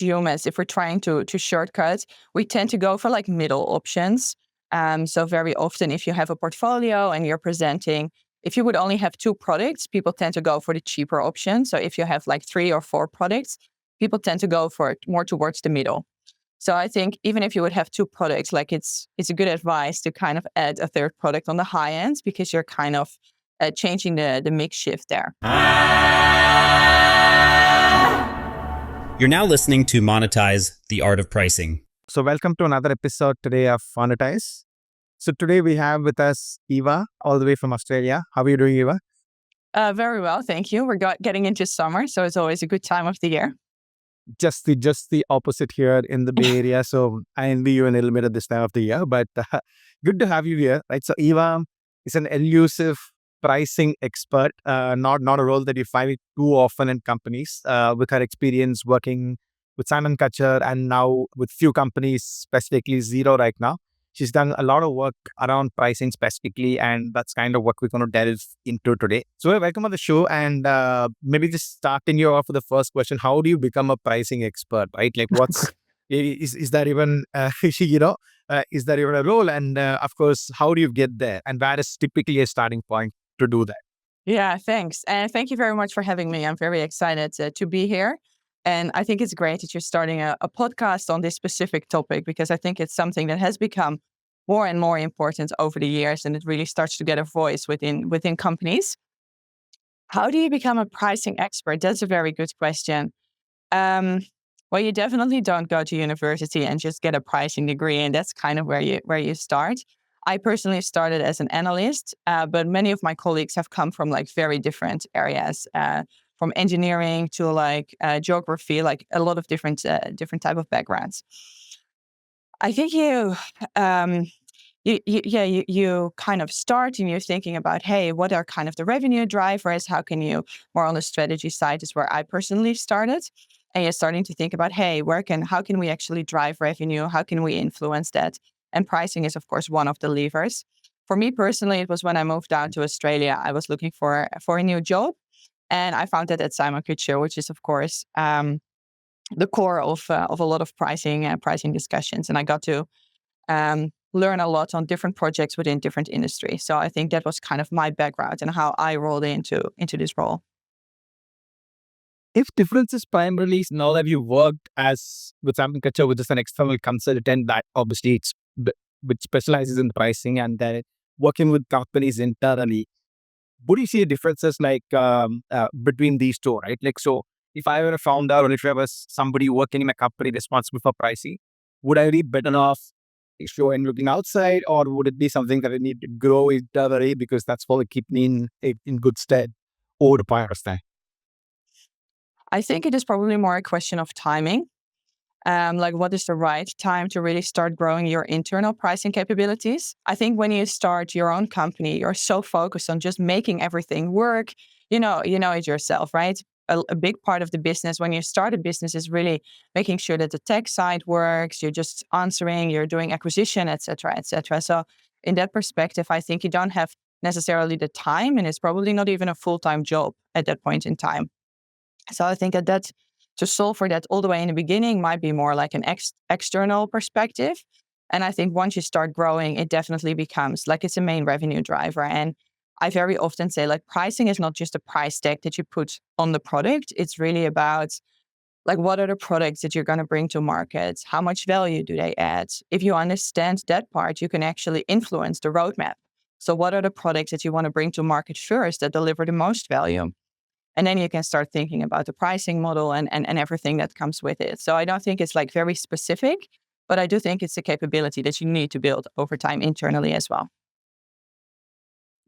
humans, if we're trying to shortcut, we tend to go for like middle options. So very often, if you have a portfolio and you're presenting, if you would only have 2 products, people tend to go for the cheaper option. So if you have like 3 or 4 products, people tend to go for it more towards the middle. So I think even if you would have 2 products, like it's a good advice to kind of add a third product on the high end, because you're kind of changing the mix shift there. You're now listening to Monetize, the Art of Pricing. So welcome to another episode today of Monetize. So today we have with us Eva, all the way from Australia. How are you doing, Eva? Very well, thank you. We're getting into summer, so it's always a good time of the year. Just the opposite here in the Bay Area. So I envy you a little bit at this time of the year, but good to have you here, right? So Eva is an elusive pricing expert, not a role that you find it too often in companies. With her experience working with Simon Kutcher and now with few companies, specifically Xero right now, she's done a lot of work around pricing specifically, and that's kind of what we're going to delve into today. So welcome on the show, and maybe just starting you off with the first question: how do you become a pricing expert? Right, like what's is that even is that even a role? And of course, how do you get there? And where is typically a starting point to do that? Yeah, thanks. And thank you very much for having me. I'm very excited to be here. And I think it's great that you're starting a podcast on this specific topic, because I think it's something that has become more and more important over the years, and it really starts to get a voice within companies. How do you become a pricing expert? That's a very good question. Well, you definitely don't go to university and just get a pricing degree, and that's kind of where you start. I personally started as an analyst, but many of my colleagues have come from like very different areas, from engineering to like geography, like a lot of different type of backgrounds. I think you kind of start and you're thinking about, hey, what are kind of the revenue drivers? How can you, more on the strategy side is where I personally started. And you're starting to think about, hey, how can we actually drive revenue? How can we influence that? And pricing is, of course, one of the levers. For me personally, it was when I moved down to Australia. I was looking for a new job, and I found that at Simon Kutcher, which is, of course, the core of a lot of pricing discussions. And I got to learn a lot on different projects within different industries. So I think that was kind of my background and how I rolled into this role. If difference is primarily now that you worked as with Simon Kutcher, which is an external consultant that obviously which specializes in pricing, and then working with companies internally, what do you see the differences like between these two, right? Like, so if I were a founder or if I was somebody working in a company responsible for pricing, would I be better off and looking outside, or would it be something that I need to grow internally because that's what will keep me in good stead over the period of time? I think it is probably more a question of timing. Like what is the right time to really start growing your internal pricing capabilities? I think when you start your own company, you're so focused on just making everything work. You know it yourself, right? A big part of the business when you start a business is really making sure that the tech side works. You're just answering, you're doing acquisition, et cetera, et cetera. So in that perspective, I think you don't have necessarily the time, and it's probably not even a full-time job at that point in time. So I think that to solve for that all the way in the beginning might be more like an external perspective. And I think once you start growing, it definitely becomes like it's a main revenue driver. And I very often say like pricing is not just a price tag that you put on the product. It's really about like what are the products that you're going to bring to market? How much value do they add? If you understand that part, you can actually influence the roadmap. So what are the products that you want to bring to market first that deliver the most value? And then you can start thinking about the pricing model and everything that comes with it. So I don't think it's like very specific, but I do think it's a capability that you need to build over time internally as well.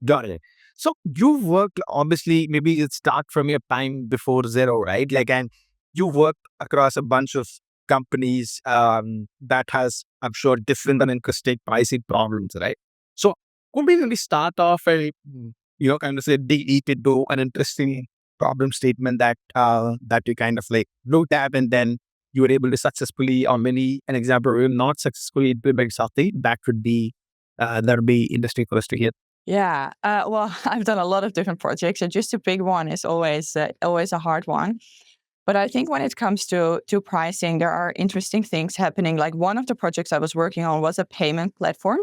Got it. So you've worked, obviously, maybe it start from your time before Xero, right? Like, and you worked across a bunch of companies that has, I'm sure, different and interesting pricing problems, right? So could we really start off kind of say deep into an interesting problem statement that you kind of like looked at, and then you were able to successfully, or maybe an example where you're not successfully implement something that would be interesting for us to hear. Yeah, well, I've done a lot of different projects, so just to pick one is always a hard one. But I think when it comes to pricing, there are interesting things happening. Like one of the projects I was working on was a payment platform.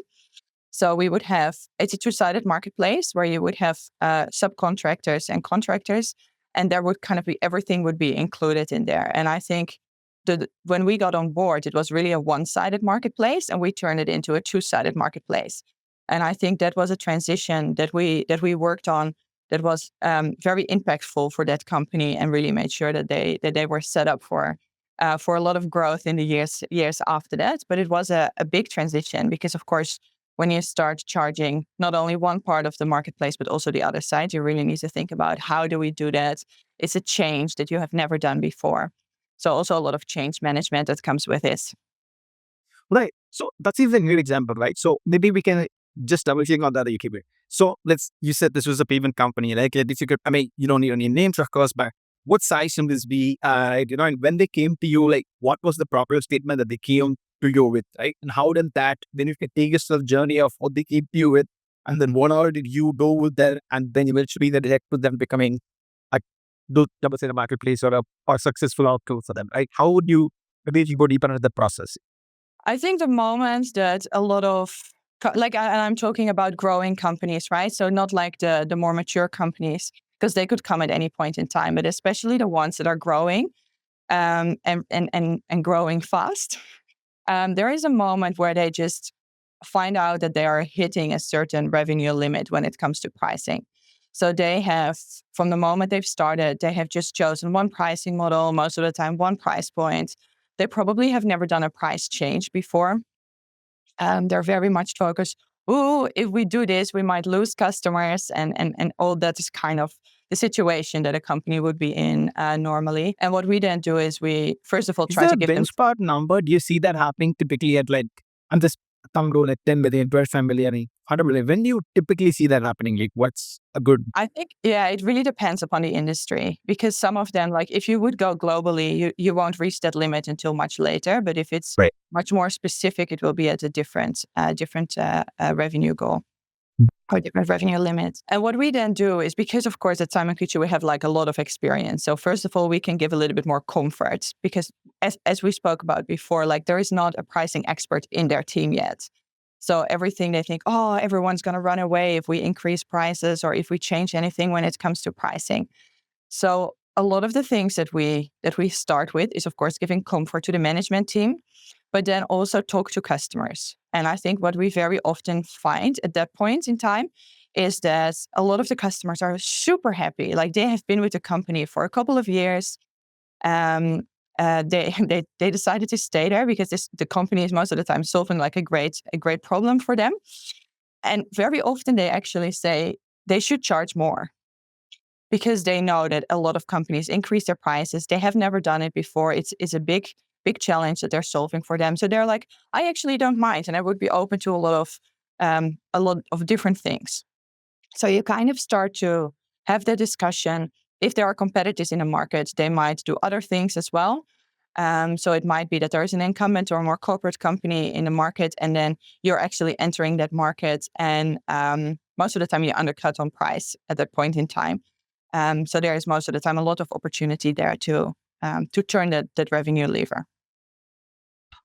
So we would have, it's a two-sided marketplace where you would have subcontractors and contractors, and there would kind of be, everything would be included in there. And I think when we got on board, it was really a one-sided marketplace, and we turned it into a two-sided marketplace. And I think that was a transition that we worked on that was very impactful for that company, and really made sure that they were set up for a lot of growth in the years after that. But it was a big transition because, of course, when you start charging not only one part of the marketplace, but also the other side, you really need to think about how do we do that? It's a change that you have never done before. So also a lot of change management that comes with it. Right. So that's even a good example, right? So maybe we can just double click on that UK bit. So you said this was a payment company, like if you could, I mean, you don't need any names, of course, but what size should this be? And when they came to you, like what was the proper statement that they came to you with, right? And how did that, then you can take us to the journey of what they came to you with, and then what all did you do with that, and then eventually the direct to them becoming a double say the marketplace or a successful outcome for them, right? How would you maybe if you go deeper into the process? I think the moment that a lot of and I'm talking about growing companies, right? So not like the more mature companies, because they could come at any point in time, but especially the ones that are growing and growing fast. There is a moment where they just find out that they are hitting a certain revenue limit when it comes to pricing. So they have, from the moment they've started, they have just chosen one pricing model, most of the time one price point. They probably have never done a price change before. They're very much focused, if we do this, we might lose customers, and all that is kind of the situation that a company would be in normally. And what we then do is we, first of all, Is try there to a give them. benchmark number? Do you see that happening typically at like, I'm just thumb rule at 10 million, 12 million, 100 million? When do you typically see that happening? Like what's a good? I think, yeah, it really depends upon the industry, because some of them, like if you would go globally, you won't reach that limit until much later. But if it's Right. much more specific, it will be at a different revenue goal or different revenue limit. And what we then do is, because of course at Simon Kucher we have like a lot of experience. So first of all, we can give a little bit more comfort, because as we spoke about before, like there is not a pricing expert in their team yet. So everything they think, everyone's going to run away if we increase prices or if we change anything when it comes to pricing. So a lot of the things that we start with is, of course, giving comfort to the management team, but then also talk to customers. And I think what we very often find at that point in time is that a lot of the customers are super happy. Like they have been with the company for a couple of years. They decided to stay there because the company is most of the time solving like a great problem for them. And very often they actually say they should charge more, because they know that a lot of companies increase their prices. They have never done it before. It's a big challenge that they're solving for them. So they're like, I actually don't mind, and I would be open to a lot of different things. So you kind of start to have the discussion. If there are competitors in the market, they might do other things as well. So it might be that there is an incumbent or a more corporate company in the market, and then you're actually entering that market, and most of the time you undercut on price at that point in time. So there is most of the time a lot of opportunity there to turn that revenue lever.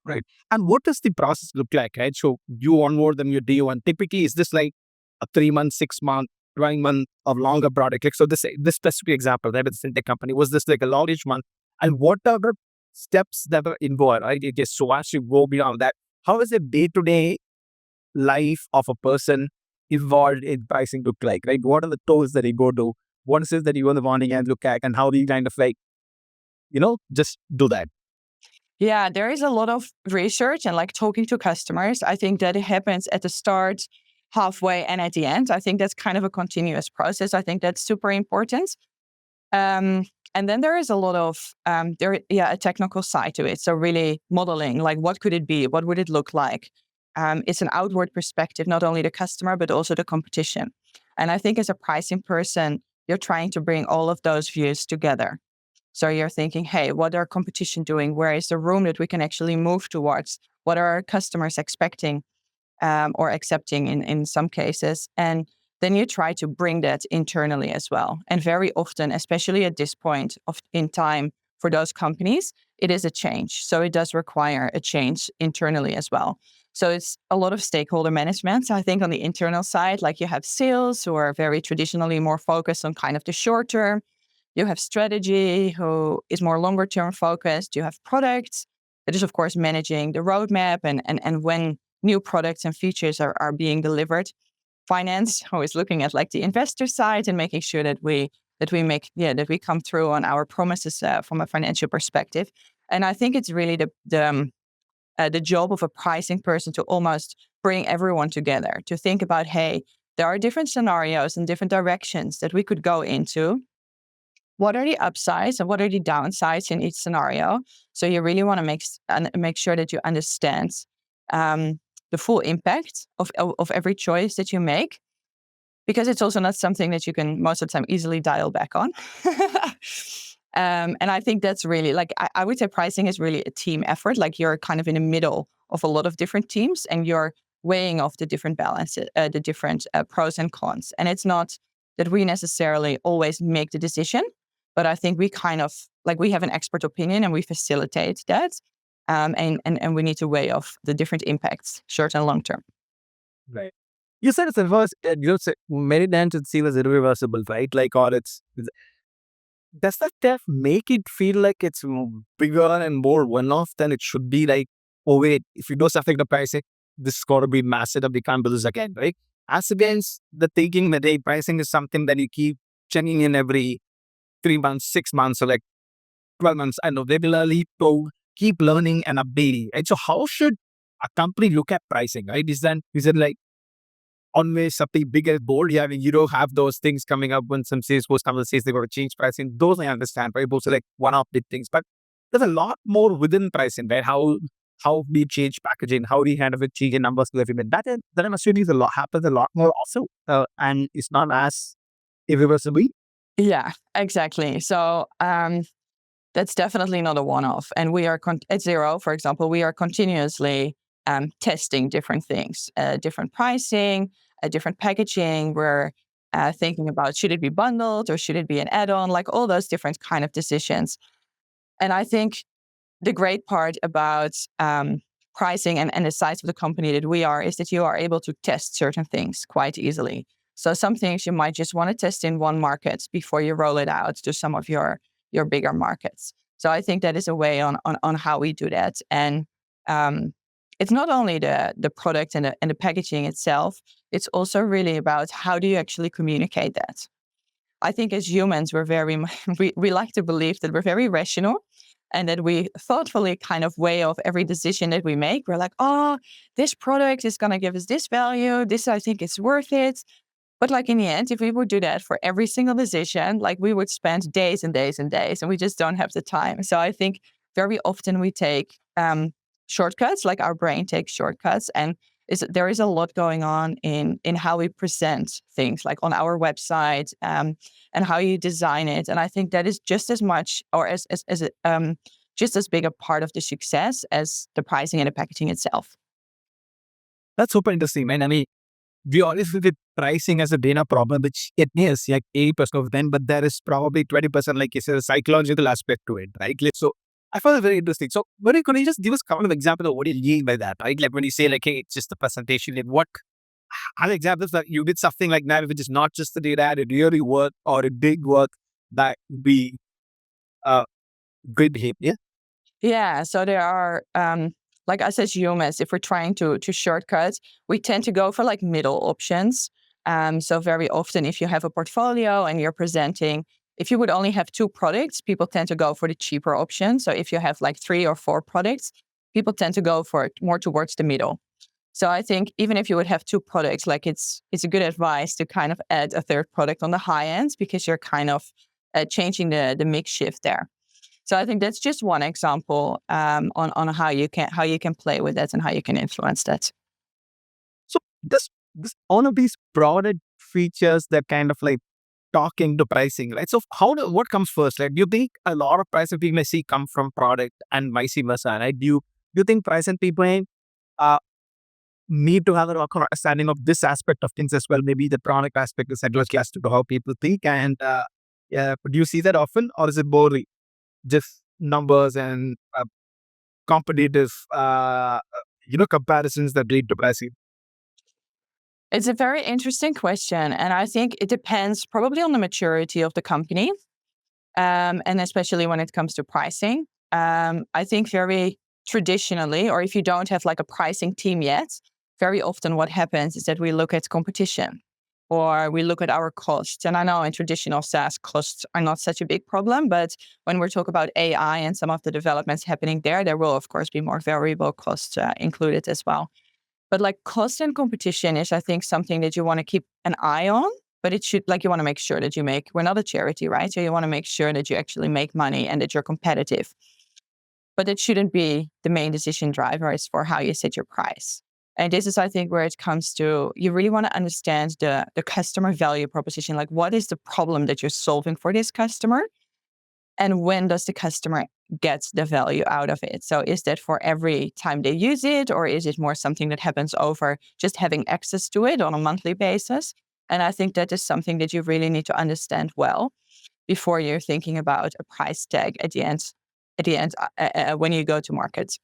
Right. And what does the process look like, right? So you onboard them, you day one. Typically, is this like a 3 month, 6 month, 12 month or longer product? Like, so this specific example, right, with the fintech company, was this like a longish month? And what are the steps that are involved, right? It is, so as you go beyond that, how is the day-to-day life of a person involved in pricing look like, right? What are the tools that you go to? What is it that you in the morning and look at, and how do you kind of like, just do that? Yeah, there is a lot of research and like talking to customers. I think that it happens at the start, halfway, and at the end. I think that's kind of a continuous process. I think that's super important. And then there is a lot of a technical side to it. So really modeling, like what could it be? What would it look like? It's an outward perspective, not only the customer, but also the competition. And I think as a pricing person, you're trying to bring all of those views together. So you're thinking, hey, what are competition doing? Where is the room that we can actually move towards? What are our customers expecting or accepting in some cases? And then you try to bring that internally as well. And very often, especially at this point in time for those companies, it is a change. So it does require a change internally as well. So it's a lot of stakeholder management. I think on the internal side, like you have sales who are very traditionally more focused on kind of the short term. You have strategy who is more longer term focused. You have products that is, of course, managing the roadmap and when new products and features are being delivered. Finance who is looking at like the investor side and making sure that we come through on our promises from a financial perspective. And I think it's really the job of a pricing person to almost bring everyone together to think about, hey, there are different scenarios and different directions that we could go into. What are the upsides and what are the downsides in each scenario? So you really want to make sure that you understand the full impact of every choice that you make, because it's also not something that you can most of the time easily dial back on. And I think that's really like, I would say pricing is really a team effort. Like you're kind of in the middle of a lot of different teams and you're weighing off the different balances, the different pros and cons. And it's not that we necessarily always make the decision, but I think we kind of like we have an expert opinion and we facilitate that. And we need to weigh off the different impacts, short and long term. Right. You said it's reverse. Many times it seems irreversible, right? Like, or does that stuff make it feel like it's bigger and more one-off than it should be? Like, oh wait, if you do something to pricing, this is got to be massive. We can't do this again, right? As against the thinking that pricing is something that you keep checking in every 3 months, 6 months, or like 12 months. I know regularly to keep learning and updating. Right? So how should a company look at pricing? Right? Is it like always something big and bold? Yeah, I mean, you don't have those things coming up when some Salesforce company says they're going to change pricing. Those I understand, right? Those are like one-off big things. But there's a lot more within pricing, right? How do you change packaging? How do you handle it, change numbers to everything? That I'm assuming is happens a lot more also. And it's not as irreversible. Yeah, exactly. So that's definitely not a one-off. And we are at Xero, for example, we are continuously testing different things, different pricing, different packaging. We're thinking about should it be bundled or should it be an add-on, like all those different kind of decisions. And I think the great part about pricing and the size of the company that we are is that you are able to test certain things quite easily. So some things you might just want to test in one market before you roll it out to some of your bigger markets. So I think that is a way on how we do that. And it's not only the product and the packaging itself, it's also really about how do you actually communicate that. I think as humans, we like to believe that we're very rational and that we thoughtfully kind of weigh off every decision that we make. We're like, oh, this product is going to give us this value. This, I think, is worth it. But like in the end, if we would do that for every single decision, like we would spend days and days and days, and we just don't have the time. So I think very often we take shortcuts, like our brain takes shortcuts, and there is a lot going on in how we present things, like on our website and how you design it. And I think that is just as much, or as just as big a part of the success as the pricing and the packaging itself. That's super interesting, man. I mean, we always look at pricing as a data problem, which it is like 80% of them, but there is probably 20%, like you said, a psychological aspect to it, right? So I found it very interesting. So can you just give us a couple of examples of what you mean by that, right? Like when you say like, hey, it's just a presentation, like what are the examples that you did something like that, which is not just the data, it really worked or it did work, that would be great behavior? Yeah, so there are, like us as humans, if we're trying to shortcut, we tend to go for like middle options. So very often, if you have a portfolio and you're presenting, if you would only have 2 products, people tend to go for the cheaper option. So if you have like 3 or 4 products, people tend to go for it more towards the middle. So I think even if you would have 2 products, like it's a good advice to kind of add a third product on the high end, because you're kind of changing the mix shift there. So I think that's just one example on how you can play with that and how you can influence that. So this all of these product features that kind of like talking to pricing, right? So what comes first? Like, do you think a lot of pricing people may see come from product and vice versa, right? Do you think pricing people need to have an understanding of this aspect of things as well? Maybe the product aspect is adjust to how people think, and do you see that often, or is it boring? Just numbers and competitive, comparisons that lead to pricing? It's a very interesting question. And I think it depends probably on the maturity of the company, and especially when it comes to pricing. I think very traditionally, or if you don't have like a pricing team yet, very often what happens is that we look at competition or we look at our costs. And I know in traditional SaaS, costs are not such a big problem, but when we talk about AI and some of the developments happening there will, of course, be more variable costs included as well. But like cost and competition is, I think, something that you want to keep an eye on. But it should, like, you want to make sure that we're not a charity, right? So you want to make sure that you actually make money and that you're competitive. But it shouldn't be the main decision driver as for how you set your price. And this is, I think, where it comes to, you really want to understand the customer value proposition. Like, what is the problem that you're solving for this customer? And when does the customer get the value out of it? So is that for every time they use it, or is it more something that happens over just having access to it on a monthly basis? And I think that is something that you really need to understand well before you're thinking about a price tag at the end, when you go to market.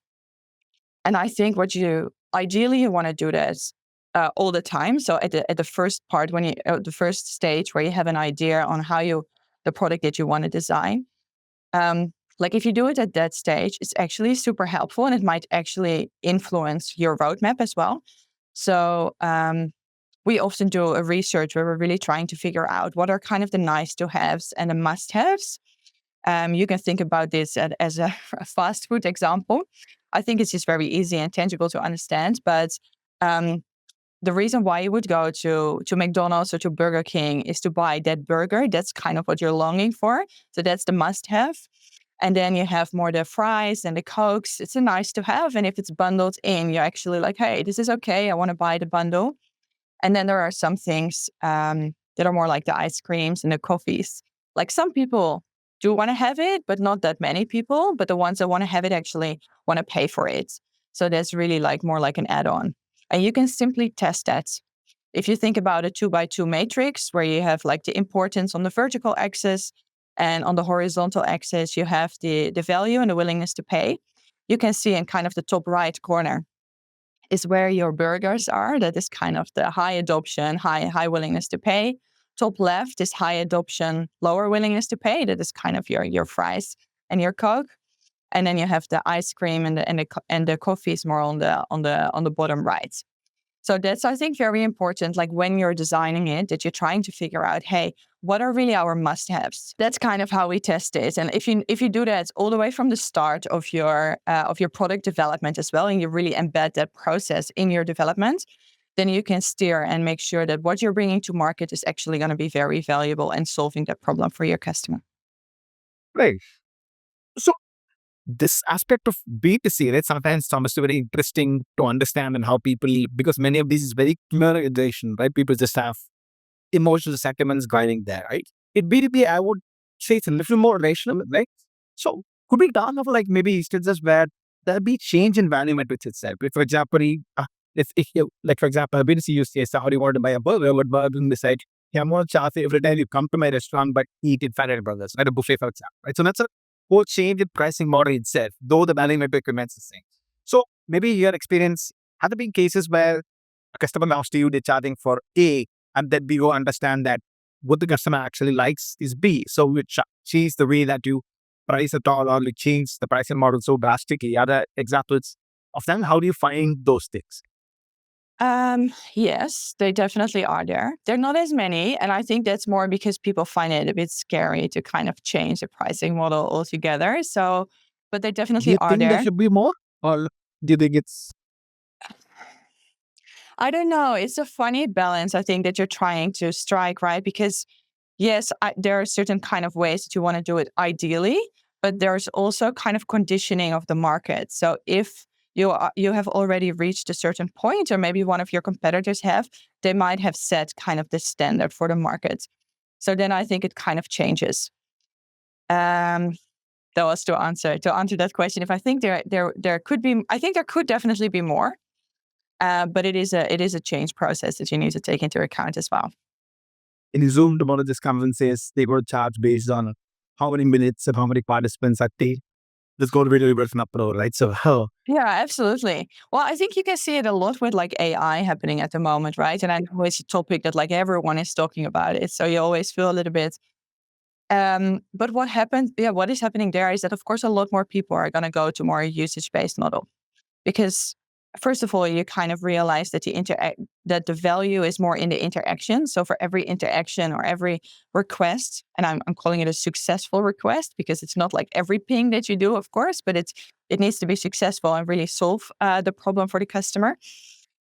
And I think what you ideally you want to do this all the time. So at the first part, when you the first stage where you have an idea on the product that you want to design. Like if you do it at that stage, it's actually super helpful and it might actually influence your roadmap as well. So we often do a research where we're really trying to figure out what are kind of the nice to haves and the must haves. You can think about this as a fast food example. I think it's just very easy and tangible to understand. But the reason why you would go to McDonald's or to Burger King is to buy that burger. That's kind of what you're longing for. So that's the must have. And then you have more the fries and the Cokes. It's a nice to have. And if it's bundled in, you're actually like, hey, this is okay. I want to buy the bundle. And then there are some things that are more like the ice creams and the coffees. Like some people do want to have it, but not that many people. But the ones that want to have it actually want to pay for it. So that's really like more like an add-on. And you can simply test that. If you think about a 2x2 matrix where you have like the importance on the vertical axis and on the horizontal axis, you have the value and the willingness to pay. You can see in kind of the top right corner is where your burgers are. That is kind of the high adoption, high willingness to pay. Top left is high adoption, lower willingness to pay. That is kind of your fries and your Coke. And then you have the ice cream and the coffees more on the bottom right. So that's, I think, very important. Like when you're designing it, that you're trying to figure out, hey, what are really our must-haves? That's kind of how we test it. And if you do that all the way from the start of your product development as well, and you really embed that process in your development, then you can steer and make sure that what you're bringing to market is actually going to be very valuable and solving that problem for your customer. Right. So this aspect of B2C, right, sometimes Thomas is very interesting to understand and how people, because many of these is very communization, right? People just have emotional sentiments guiding there, right? In B2B, I would say it's a little more rational, right? So could we talk of like maybe instances where there'll be change in value metrics itself? If, for example, if you, like for example, a B2C use case, how do you want to buy a burger? But burger decide, yeah, I'm going to charge you every time you come to my restaurant, but eat in 500 burgers, right? A buffet, for example, right? So that's a whole change in pricing model itself, though the value metric remains the same. So maybe your experience, have there been cases where a customer comes to you, they're charging for A, and then we go understand that what the customer actually likes is B. So we change the way that you price at all, or we change the pricing model so drastically. Other examples of them, how do you find those things? Yes, they definitely are there. They're not as many, and I think that's more because people find it a bit scary to kind of change the pricing model altogether. So, but they Do definitely you are think there there. should be more, or do you think it's I don't know. It's a funny balance, I think, that you're trying to strike, right? Because yes, there are certain kind of ways that you want to do it ideally, but there's also kind of conditioning of the market. So if you have already reached a certain point, or maybe one of your competitors have, they might have set kind of the standard for the market. So then I think it kind of changes. Um, that was to answer that question. If I think there could be, I think there could definitely be more, but it is a change process that you need to take into account as well. in Zoom tomorrow? This conference says they go to charge based on how many minutes and how many participants are taken. there's going to be a little bit of an uproar, right? So, Yeah, absolutely. Well, I think you can see it a lot with like AI happening at the moment, right? And I know it's a topic that like everyone is talking about it. So you always feel a little bit. But what happened? Yeah, what is happening there is that of course a lot more people are going to go to more usage-based model because first of all, you kind of realize that that the value is more in the interaction. So for every interaction or every request, and I'm calling it a successful request because it's not like every ping that you do, of course, but it needs to be successful and really solve the problem for the customer.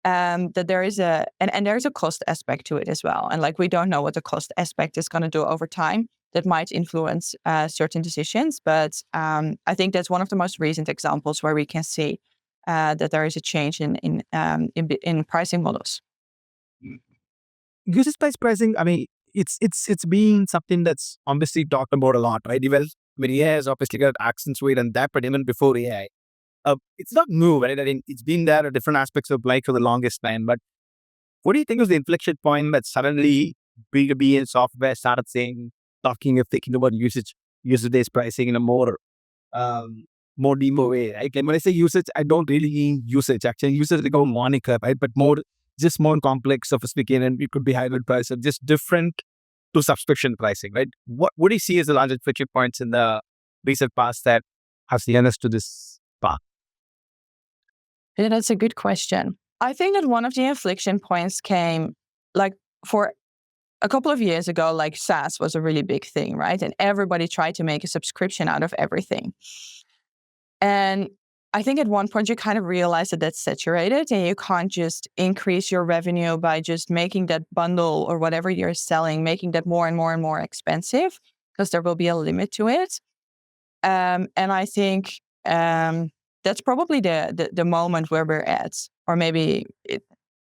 That there is and there's a cost aspect to it as well. And like we don't know what the cost aspect is going to do over time. That might influence certain decisions, but I think that's one of the most recent examples where we can see that there is a change in pricing models. usage-based pricing, I mean, it's been something that's obviously talked about a lot, right? Even when AI has obviously got accents weight and that, but even before AI, it's not new, right? I mean, it's been there at different aspects of life for the longest time. But what do you think was the inflection point that suddenly B2B and software started talking of thinking about usage-based pricing in a more demo way, right? Like when I say usage, I don't really mean usage. Actually, usage is like a moniker, right? But just more complex, sophisticated, and it could be hybrid pricing, just different to subscription pricing, right? What do you see as the largest friction points in the recent past that has led us to this path? Yeah, that's a good question. I think that one of the inflection points came like for a couple of years ago, like SaaS was a really big thing, right? And everybody tried to make a subscription out of everything. And I think at one point you kind of realize that that's saturated and you can't just increase your revenue by just making that bundle or whatever you're selling, making that more and more and more expensive because there will be a limit to it. And I think that's probably the moment where we're at, or maybe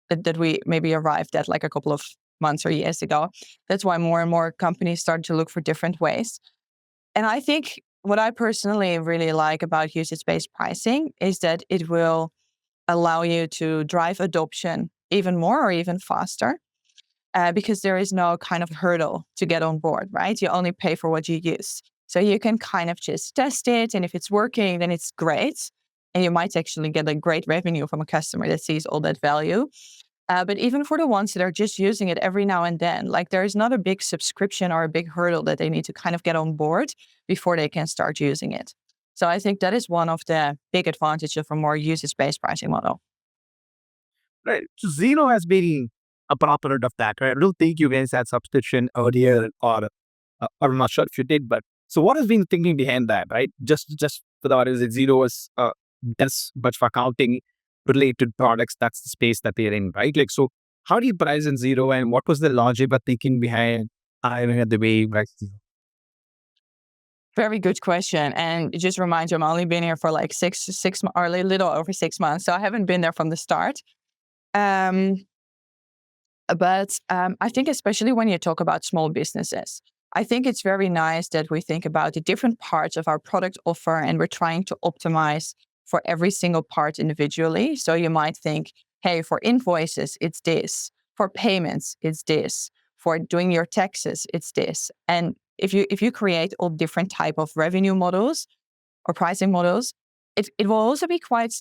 that we maybe arrived at like a couple of months or years ago. That's why more and more companies start to look for different ways. And I think what I personally really like about usage-based pricing is that it will allow you to drive adoption even more or even faster because there is no kind of hurdle to get on board, right? You only pay for what you use. So you can kind of just test it. And if it's working, then it's great. And you might actually get a great revenue from a customer that sees all that value. But even for the ones that are just using it every now and then, like there is not a big subscription or a big hurdle that they need to kind of get on board before they can start using it. So I think that is one of the big advantages of a more usage-based pricing model. Right. So Xero has been a proponent of that, right? I don't think you guys had subscription earlier, or I'm not sure if you did, but so what has been thinking behind that, right? Just for the audience, Xero is does much for accounting related products. That's the space that they're in, right? Like, so how do you price in Xero, and what was the logic or thinking behind hiring at the way you price Xero? Very good question. And it just reminds you, I've only been here for like six or a little over 6 months. So I haven't been there from the start. Um, but I think especially when you talk about small businesses, I think it's very nice that we think about the different parts of our product offer and we're trying to optimize for every single part individually. So you might think, hey, for invoices, it's this. For payments, it's this. For doing your taxes, it's this. And if you create all different type of revenue models or pricing models, it will also be quite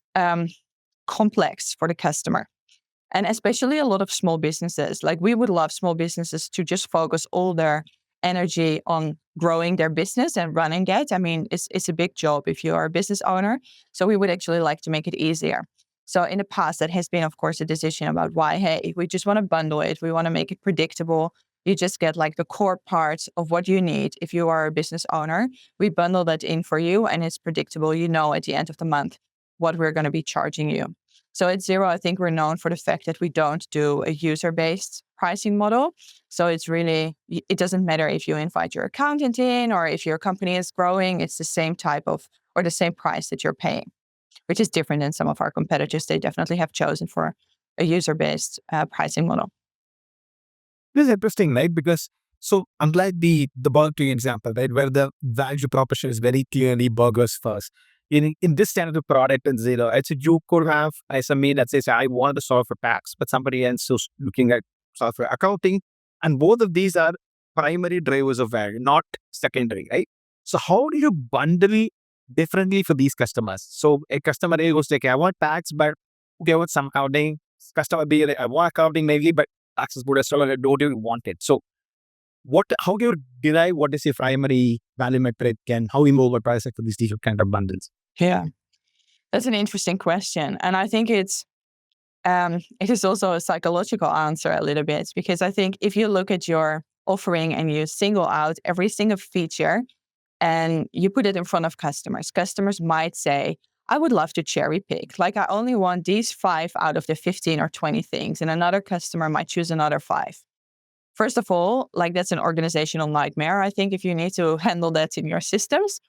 complex for the customer. And especially a lot of small businesses, like we would love small businesses to just focus all their energy on growing their business and running it. I mean, it's a big job if you are a business owner. So we would actually like to make it easier. So in the past, that has been, of course, a decision about why, hey, we just want to bundle it. We want to make it predictable. You just get like the core parts of what you need if you are a business owner. We bundle that in for you and it's predictable. You know at the end of the month what we're going to be charging you. So at Xero, I think we're known for the fact that we don't do a user-based pricing model. So it's really, it doesn't matter if you invite your accountant in or if your company is growing, it's the same type of, or the same price that you're paying, which is different than some of our competitors. They definitely have chosen for a user-based pricing model. This is interesting, right? Because so unlike the Burger King example, right, where the value proposition is very clearly burgers first. In this kind of product in Xero, right, so you could have SME that says, I want to solve for tax, but somebody else is looking at solve for accounting. And both of these are primary drivers of value, not secondary, right? So how do you bundle differently for these customers? So a customer A goes like, I want tax, but okay, I want some accounting. Customer B, like, I want accounting maybe, but tax is good as well, and I don't even want it. So how do you derive what is your primary value metric and how you move a pricing for these different kind of bundles? Yeah, that's an interesting question. And I think it is also a psychological answer a little bit, because I think if you look at your offering and you single out every single feature and you put it in front of customers might say, I would love to cherry pick. Like, I only want these 5 out of the 15 or 20 things. And another customer might choose another 5. First of all, like, that's an organizational nightmare, I think, if you need to handle that in your systems.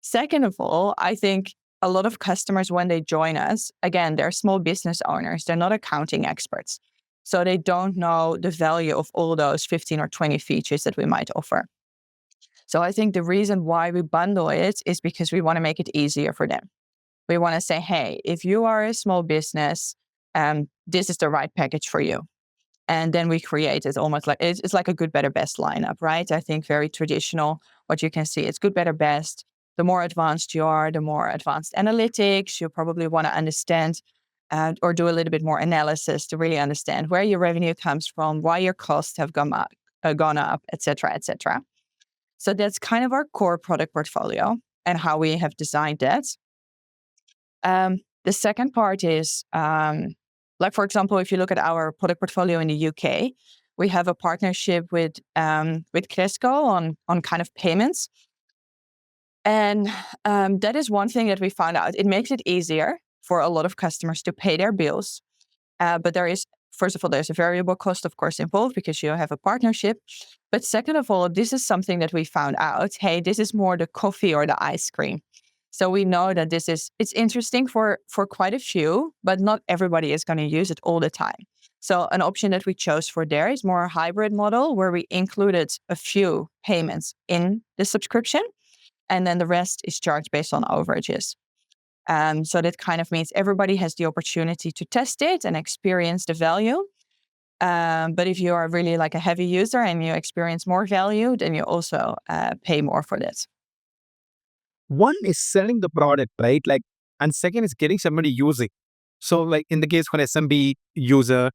Second of all, I think a lot of customers, when they join us, again, they're small business owners. They're not accounting experts. So they don't know the value of all those 15 or 20 features that we might offer. So I think the reason why we bundle it is because we want to make it easier for them. We want to say, hey, if you are a small business, this is the right package for you. And then we create it almost like, it's like a good, better, best lineup, right? I think very traditional. What you can see, it's good, better, best. The more advanced you are, the more advanced analytics. You probably want to understand or do a little bit more analysis to really understand where your revenue comes from, why your costs have gone up, et cetera, et cetera. So that's kind of our core product portfolio and how we have designed that. The second part is, like, for example, if you look at our product portfolio in the UK, we have a partnership with Cresco on kind of payments. And that is one thing that we found out. It makes it easier for a lot of customers to pay their bills. But first of all, there's a variable cost, of course, involved because you have a partnership. But second of all, this is something that we found out. Hey, this is more the coffee or the ice cream. So we know that it's interesting for quite a few, but not everybody is going to use it all the time. So an option that we chose for there is more a hybrid model where we included a few payments in the subscription, and then the rest is charged based on overages. So that kind of means everybody has the opportunity to test it and experience the value. But if you are really like a heavy user and you experience more value, then you also pay more for that. One is selling the product, right? Like, and second is getting somebody using. So like in the case for SMB user,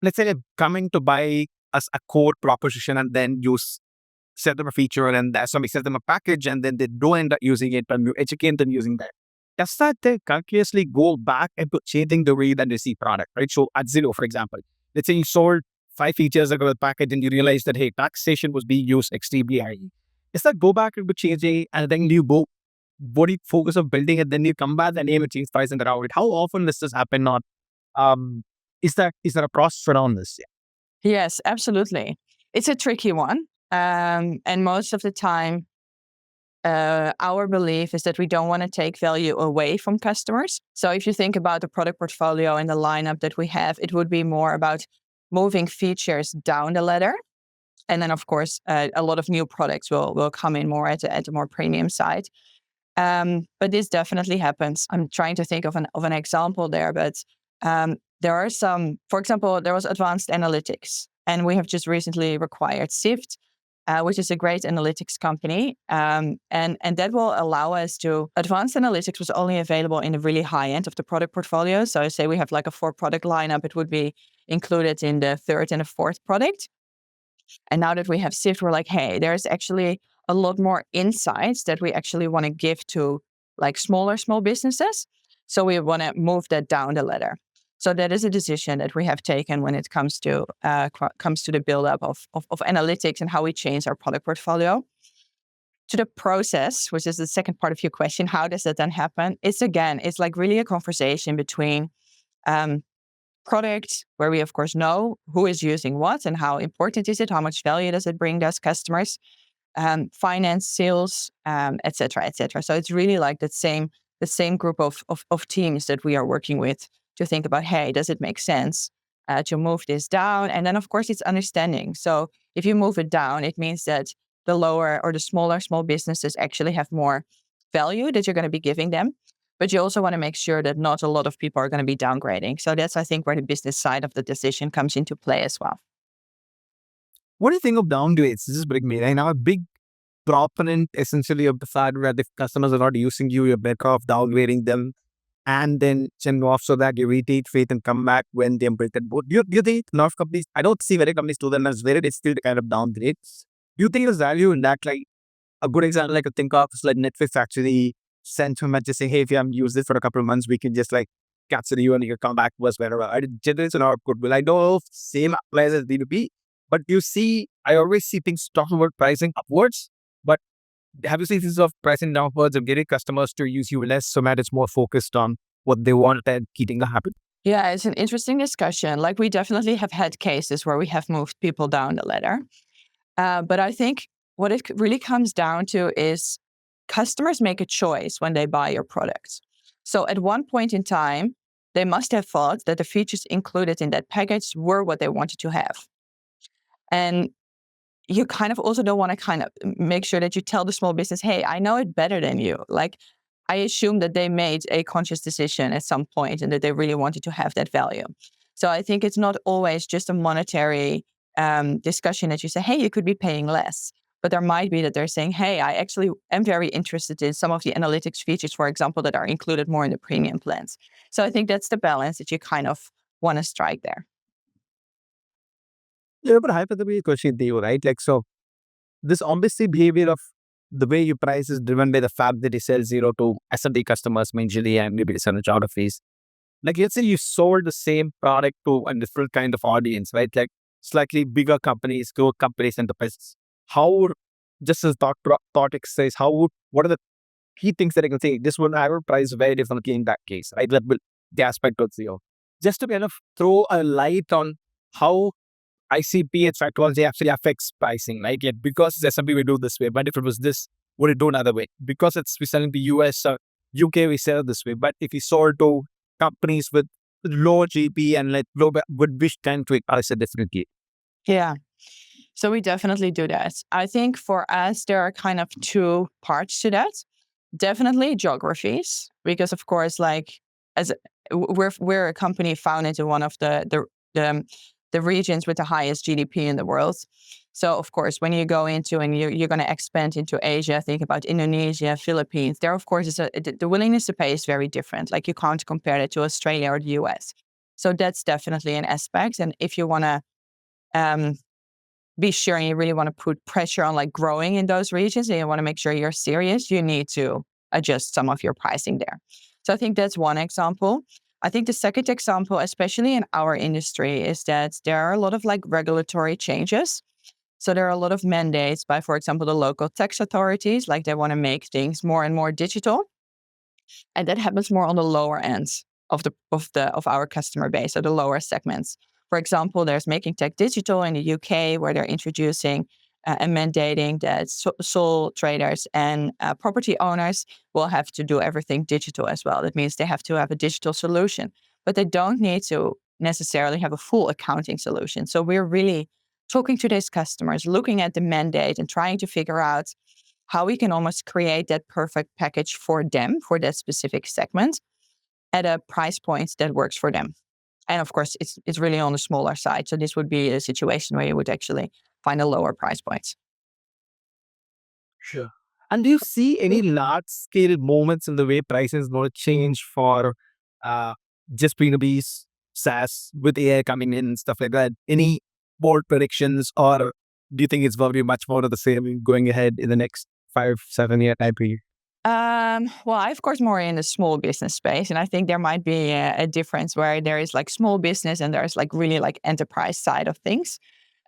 let's say they're coming to buy us a core proposition and then set them a feature and somebody sets them a package and then they do end up using it and you educate them using that. Does that then continuously go back and changing the way that they see product, right? So at Xero, for example, let's say you sold 5 features ago the package and you realize that, hey, taxation was being used extremely high. Does that go back into changing and then you go, what do you focus on building and then you come back and aim to change pricing around it? How often does this happen? Not, is there a process around this? Yeah. Yes, absolutely. It's a tricky one. And most of the time, our belief is that we don't want to take value away from customers. So if you think about the product portfolio and the lineup that we have, it would be more about moving features down the ladder. And then, of course, a lot of new products will come in more at a more premium side. But this definitely happens. I'm trying to think of an example there, but there are some, for example, there was advanced analytics, and we have just recently acquired Sift, which is a great analytics company. And that will allow us to, advanced analytics was only available in the really high end of the product portfolio. So say we have like a 4-product lineup, it would be included in the 3rd and the 4th product. And now that we have Sift, we're like, hey, there's actually a lot more insights that we actually want to give to like small businesses. So we want to move that down the ladder. So that is a decision that we have taken when it comes to the buildup of analytics and how we change our product portfolio. To the process, which is the second part of your question, how does that then happen? It's like really a conversation between product, where we of course know who is using what and how important is it, how much value does it bring those customers, finance, sales, et cetera, et cetera. So it's really like the same group of teams that we are working with to think about, hey, does it make sense to move this down? And then of course it's understanding. So if you move it down, it means that the lower or the smaller small businesses actually have more value that you're going to be giving them. But you also want to make sure that not a lot of people are going to be downgrading. So that's, I think, where the business side of the decision comes into play as well. What do you think of downgrades? This is big me. I know a big proponent essentially of the fact that if customers are not using you, you're better off downgrading them and then send off so that you retain faith and come back when they're built at both. Do you think a lot of companies, I don't see many companies do that as very still kind of downgrade. Do you think there's value in that? Like a good example I could think of is like Netflix actually sent him and just say, hey, if you haven't used this for a couple of months, we can just like cancel you and you can come back to us whenever. It generates a lot of goodwill. I know if same applies as B2B, but you see, I always see things talk about pricing upwards, but have you seen things of pricing downwards and getting customers to use you less so that it's more focused on what they want and keeping the habit? Yeah, it's an interesting discussion. Like we definitely have had cases where we have moved people down the ladder. But I think what it really comes down to is customers make a choice when they buy your products. So at one point in time, they must have thought that the features included in that package were what they wanted to have. And you kind of also don't want to kind of make sure that you tell the small business, hey, I know it better than you. Like, I assume that they made a conscious decision at some point and that they really wanted to have that value. So I think it's not always just a monetary discussion that you say, hey, you could be paying less. But there might be that they're saying, hey, I actually am very interested in some of the analytics features, for example, that are included more in the premium plans. So I think that's the balance that you kind of want to strike there. Yeah, but hypothetically, question to you, right? Like, so this obviously behavior of the way you price is driven by the fact that you sell Xero to SMB customers majorly and maybe certain geographies. Like, let's say you sold the same product to a different kind of audience, right? Like slightly bigger companies, growth companies, enterprises. How would, just as thought exercise, what are the key things that I can say? This would I would price very differently in that case, right? That will the aspect of Xero. Just to kind of throw a light on how ICP and psychology actually affects pricing, right? Yet because it's SMB, we do this way. But if it was this, would it do another way? Because we sell in the US or UK, we sell this way. But if we sold to companies with low GP and like low, would wish tend to price it differently? Yeah. So we definitely do that. I think for us, there are kind of two parts to that. Definitely geographies, because of course, like as we're a company founded in one of the regions with the highest GDP in the world. So of course, when you go into and you're going to expand into Asia, think about Indonesia, Philippines. There, of course, the willingness to pay is very different. Like you can't compare it to Australia or the US. So that's definitely an aspect. And if you want to be sure and you really want to put pressure on like growing in those regions and you want to make sure you're serious, you need to adjust some of your pricing there. So I think that's one example. I think the second example, especially in our industry, is that there are a lot of like regulatory changes. So there are a lot of mandates by, for example, the local tax authorities, like they want to make things more and more digital. And that happens more on the lower ends of our customer base, so the lower segments. For example, there's Making Tech Digital in the UK, where they're introducing and mandating that sole traders and property owners will have to do everything digital as well. That means they have to have a digital solution, but they don't need to necessarily have a full accounting solution. So we're really talking to these customers, looking at the mandate and trying to figure out how we can almost create that perfect package for them, for that specific segment, at a price point that works for them. And of course, it's really on the smaller side. So this would be a situation where you would actually find a lower price point. Sure. And do you see any large scale moments in the way pricing is going to change for uh, just B2B's SaaS with AI coming in and stuff like that? Any bold predictions, or do you think it's going to be much more of the same going ahead in the next 5-7 year time period? Well, I, of course, more in the small business space. And I think there might be a difference where there is like small business and there's like really like enterprise side of things.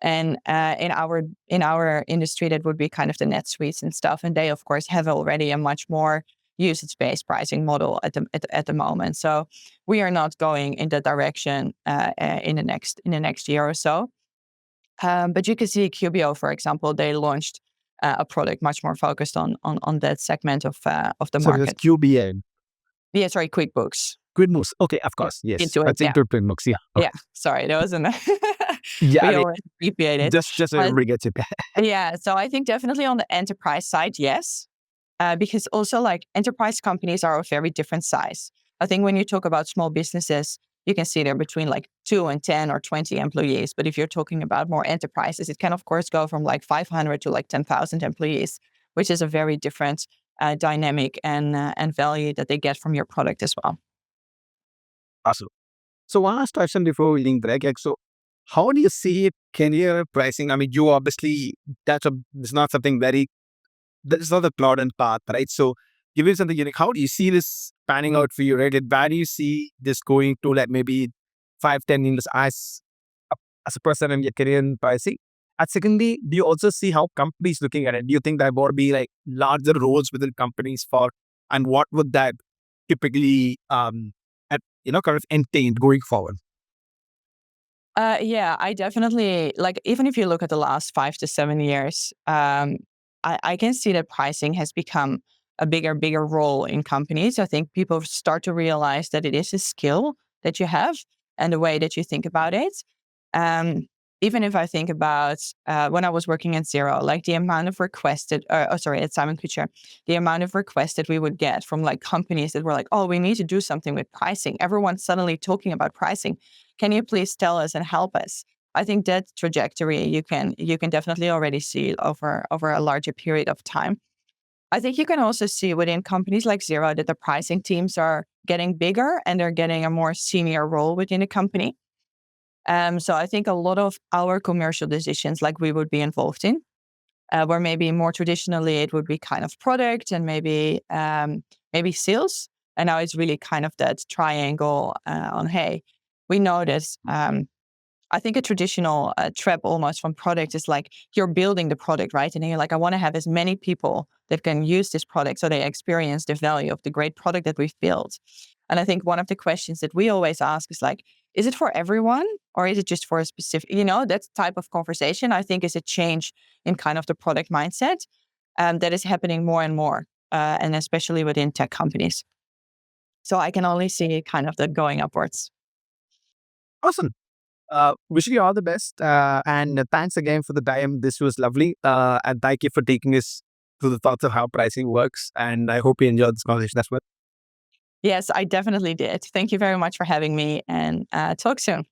And in our industry, that would be kind of the NetSuites and stuff. And they, of course, have already a much more usage-based pricing model at the moment. So we are not going in that direction in the next year or so. But you can see QBO, for example, they launched a product much more focused on that segment of the So there's market. QBN. Yeah, sorry, QuickBooks. QuickBooks. Okay, of course. Yes. Into it, That's into QuickBooks. Yeah. Okay. Yeah, sorry, that wasn't. Yeah. We I mean, always abbreviate it. just But everybody gets it. yeah, so I think definitely on the enterprise side, yes. Because also like enterprise companies are of very different size. I think when you talk about small businesses, you can see they're between like 2 and 10 or 20 employees. But if you're talking about more enterprises, it can of course go from like 500 to like 10,000 employees, which is a very different dynamic and value that they get from your product as well. Awesome. So one last question before we link break. So how do you see career pricing? I mean, you obviously, it's not something very, that is not the plot and path, right? So give me something unique. How do you see this panning out for you, right? And where do you see this going to, like maybe 5, 10 years as a person in your career in pricing? And secondly, do you also see how companies looking at it? Do you think there would be like larger roles within companies for, and what would that typically, kind of entail going forward? Yeah, I definitely like, even if you look at the last 5 to 7 years, I can see that pricing has become a bigger role in companies. I think people start to realize that it is a skill that you have and the way that you think about it. Um, Even if I think about when I was working at Xero, like the amount of requested, at Simon Kucher, the amount of requests that we would get from like companies that were like, oh, we need to do something with pricing. Everyone's suddenly talking about pricing. Can you please tell us and help us? I think that trajectory you can definitely already see over a larger period of time. I think you can also see within companies like Xero that the pricing teams are getting bigger and they're getting a more senior role within the company. So I think a lot of our commercial decisions, like we would be involved in, where maybe more traditionally it would be kind of product and maybe sales, and now it's really kind of that triangle on, hey, we know this. I think a traditional trap almost from product is like you're building the product, right? And then you're like, I want to have as many people that can use this product so they experience the value of the great product that we've built. And I think one of the questions that we always ask is like, is it for everyone or is it just for a specific, that type of conversation, I think is a change in kind of the product mindset that is happening more and more, and especially within tech companies. So I can only see kind of the going upwards. Awesome. Wishing you all the best. And thanks again for the time. This was lovely. And thank you for taking us to the thoughts of how pricing works. And I hope you enjoyed this conversation as well. Yes, I definitely did. Thank you very much for having me, and talk soon.